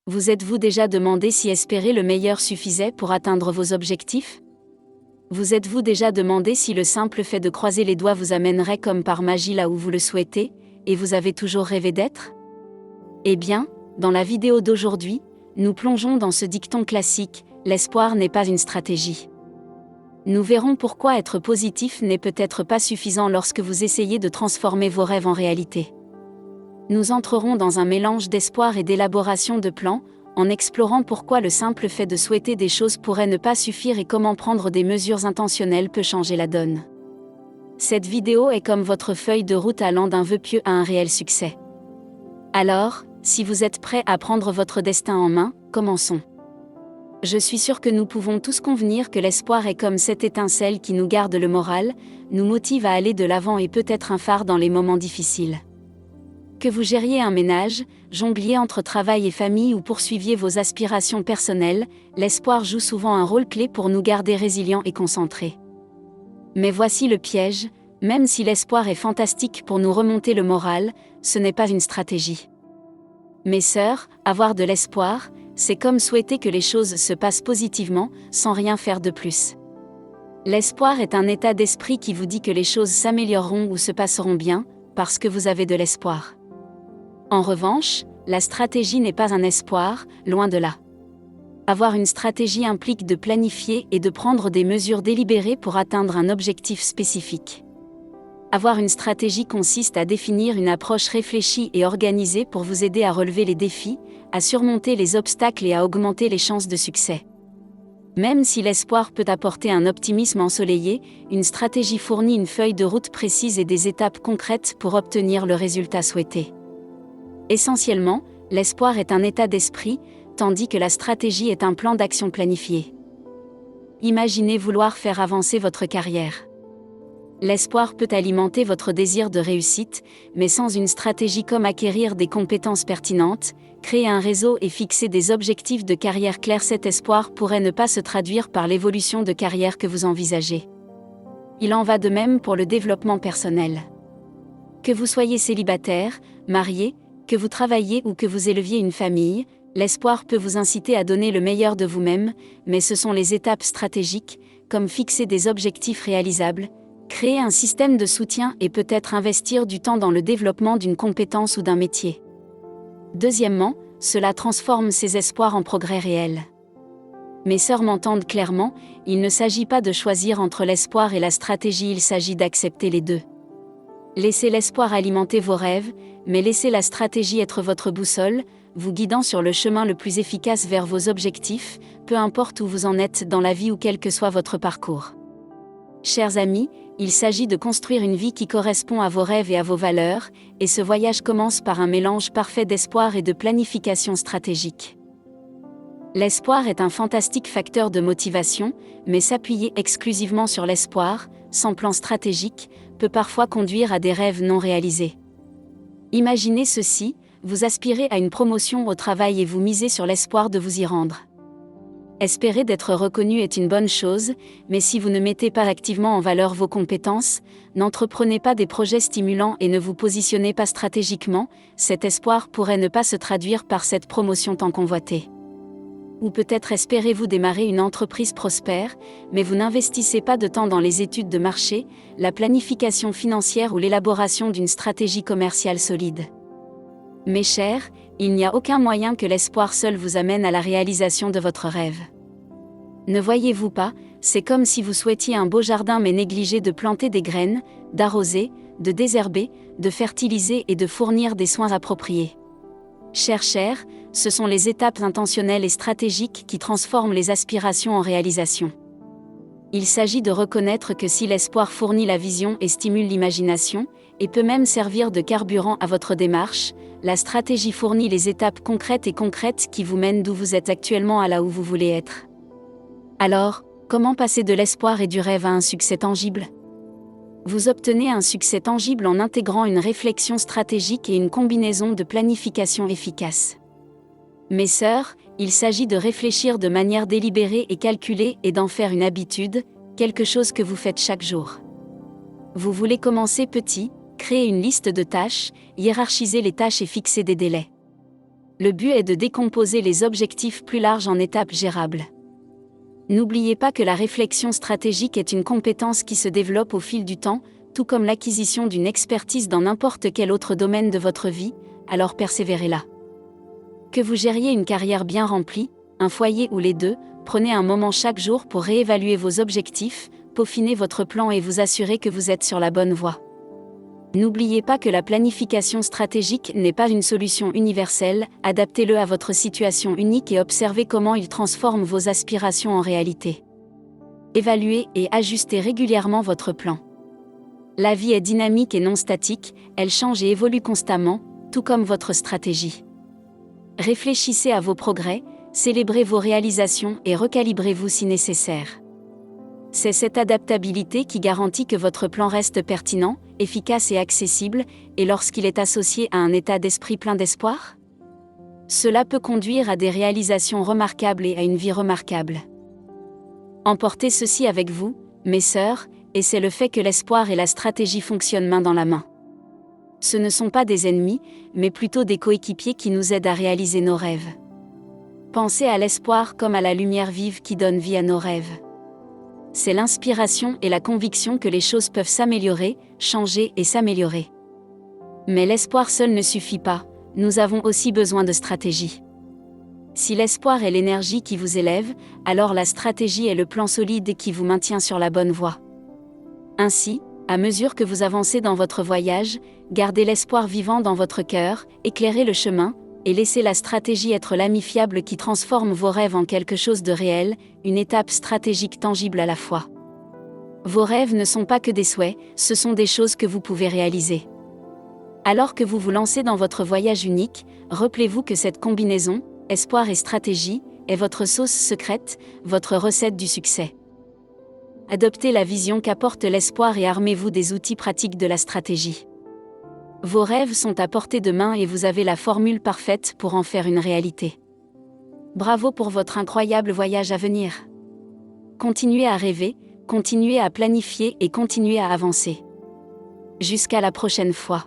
Vous êtes-vous déjà demandé si espérer le meilleur suffisait pour atteindre vos objectifs? Vous êtes-vous déjà demandé si le simple fait de croiser les doigts vous amènerait comme par magie là où vous le souhaitez, et vous avez toujours rêvé d'être? Eh bien, dans la vidéo d'aujourd'hui, nous plongeons dans ce dicton classique, l'espoir n'est pas une stratégie. Nous verrons pourquoi être positif n'est peut-être pas suffisant lorsque vous essayez de transformer vos rêves en réalité. Nous entrerons dans un mélange d'espoir et d'élaboration de plans, en explorant pourquoi le simple fait de souhaiter des choses pourrait ne pas suffire et comment prendre des mesures intentionnelles peut changer la donne. Cette vidéo est comme votre feuille de route allant d'un vœu pieux à un réel succès. Alors, si vous êtes prêt à prendre votre destin en main, commençons. Je suis sûr que nous pouvons tous convenir que l'espoir est comme cette étincelle qui nous garde le moral, nous motive à aller de l'avant et peut être un phare dans les moments difficiles. Que vous gériez un ménage, jongliez entre travail et famille ou poursuiviez vos aspirations personnelles, l'espoir joue souvent un rôle clé pour nous garder résilients et concentrés. Mais voici le piège, même si l'espoir est fantastique pour nous remonter le moral, ce n'est pas une stratégie. Mes sœurs, avoir de l'espoir, c'est comme souhaiter que les choses se passent positivement, sans rien faire de plus. L'espoir est un état d'esprit qui vous dit que les choses s'amélioreront ou se passeront bien, parce que vous avez de l'espoir. En revanche, la stratégie n'est pas un espoir, loin de là. Avoir une stratégie implique de planifier et de prendre des mesures délibérées pour atteindre un objectif spécifique. Avoir une stratégie consiste à définir une approche réfléchie et organisée pour vous aider à relever les défis, à surmonter les obstacles et à augmenter les chances de succès. Même si l'espoir peut apporter un optimisme ensoleillé, une stratégie fournit une feuille de route précise et des étapes concrètes pour obtenir le résultat souhaité. Essentiellement, l'espoir est un état d'esprit, tandis que la stratégie est un plan d'action planifié. Imaginez vouloir faire avancer votre carrière. L'espoir peut alimenter votre désir de réussite, mais sans une stratégie comme acquérir des compétences pertinentes, créer un réseau et fixer des objectifs de carrière clairs, cet espoir pourrait ne pas se traduire par l'évolution de carrière que vous envisagez. Il en va de même pour le développement personnel. Que vous soyez célibataire, marié, que vous travailliez ou que vous éleviez une famille, l'espoir peut vous inciter à donner le meilleur de vous-même, mais ce sont les étapes stratégiques, comme fixer des objectifs réalisables, créer un système de soutien et peut-être investir du temps dans le développement d'une compétence ou d'un métier. Deuxièmement, cela transforme ces espoirs en progrès réels. Mes sœurs m'entendent clairement, il ne s'agit pas de choisir entre l'espoir et la stratégie, il s'agit d'accepter les deux. Laissez l'espoir alimenter vos rêves, mais laissez la stratégie être votre boussole, vous guidant sur le chemin le plus efficace vers vos objectifs, peu importe où vous en êtes dans la vie ou quel que soit votre parcours. Chers amis, il s'agit de construire une vie qui correspond à vos rêves et à vos valeurs, et ce voyage commence par un mélange parfait d'espoir et de planification stratégique. L'espoir est un fantastique facteur de motivation, mais s'appuyer exclusivement sur l'espoir, sans plan stratégique, peut parfois conduire à des rêves non réalisés. Imaginez ceci, vous aspirez à une promotion au travail et vous misez sur l'espoir de vous y rendre. Espérer d'être reconnu est une bonne chose, mais si vous ne mettez pas activement en valeur vos compétences, n'entreprenez pas des projets stimulants et ne vous positionnez pas stratégiquement, cet espoir pourrait ne pas se traduire par cette promotion tant convoitée. Ou peut-être espérez-vous démarrer une entreprise prospère, mais vous n'investissez pas de temps dans les études de marché, la planification financière ou l'élaboration d'une stratégie commerciale solide. Mes chers, il n'y a aucun moyen que l'espoir seul vous amène à la réalisation de votre rêve. Ne voyez-vous pas, c'est comme si vous souhaitiez un beau jardin mais négligez de planter des graines, d'arroser, de désherber, de fertiliser et de fournir des soins appropriés. Chers, ce sont les étapes intentionnelles et stratégiques qui transforment les aspirations en réalisation. Il s'agit de reconnaître que si l'espoir fournit la vision et stimule l'imagination, et peut même servir de carburant à votre démarche, la stratégie fournit les étapes concrètes qui vous mènent d'où vous êtes actuellement à là où vous voulez être. Alors, comment passer de l'espoir et du rêve à un succès tangible ? Vous obtenez un succès tangible en intégrant une réflexion stratégique et une combinaison de planification efficace. Mes sœurs, il s'agit de réfléchir de manière délibérée et calculée et d'en faire une habitude, quelque chose que vous faites chaque jour. Vous voulez commencer petit, créer une liste de tâches, hiérarchiser les tâches et fixer des délais. Le but est de décomposer les objectifs plus larges en étapes gérables. N'oubliez pas que la réflexion stratégique est une compétence qui se développe au fil du temps, tout comme l'acquisition d'une expertise dans n'importe quel autre domaine de votre vie, alors persévérez là. Que vous gériez une carrière bien remplie, un foyer ou les deux, prenez un moment chaque jour pour réévaluer vos objectifs, peaufiner votre plan et vous assurer que vous êtes sur la bonne voie. N'oubliez pas que la planification stratégique n'est pas une solution universelle, adaptez-le à votre situation unique et observez comment il transforme vos aspirations en réalité. Évaluez et ajustez régulièrement votre plan. La vie est dynamique et non statique, elle change et évolue constamment, tout comme votre stratégie. Réfléchissez à vos progrès, célébrez vos réalisations et recalibrez-vous si nécessaire. C'est cette adaptabilité qui garantit que votre plan reste pertinent, efficace et accessible, et lorsqu'il est associé à un état d'esprit plein d'espoir, cela peut conduire à des réalisations remarquables et à une vie remarquable. Emportez ceci avec vous, mes sœurs, et c'est le fait que l'espoir et la stratégie fonctionnent main dans la main. Ce ne sont pas des ennemis, mais plutôt des coéquipiers qui nous aident à réaliser nos rêves. Pensez à l'espoir comme à la lumière vive qui donne vie à nos rêves. C'est l'inspiration et la conviction que les choses peuvent s'améliorer, changer et s'améliorer. Mais l'espoir seul ne suffit pas, nous avons aussi besoin de stratégie. Si l'espoir est l'énergie qui vous élève, alors la stratégie est le plan solide qui vous maintient sur la bonne voie. Ainsi, à mesure que vous avancez dans votre voyage, gardez l'espoir vivant dans votre cœur, éclairez le chemin, et laissez la stratégie être l'ami fiable qui transforme vos rêves en quelque chose de réel, une étape stratégique tangible à la fois. Vos rêves ne sont pas que des souhaits, ce sont des choses que vous pouvez réaliser. Alors que vous vous lancez dans votre voyage unique, rappelez-vous que cette combinaison, espoir et stratégie, est votre sauce secrète, votre recette du succès. Adoptez la vision qu'apporte l'espoir et armez-vous des outils pratiques de la stratégie. Vos rêves sont à portée de main et vous avez la formule parfaite pour en faire une réalité. Bravo pour votre incroyable voyage à venir. Continuez à rêver, continuez à planifier et continuez à avancer. Jusqu'à la prochaine fois.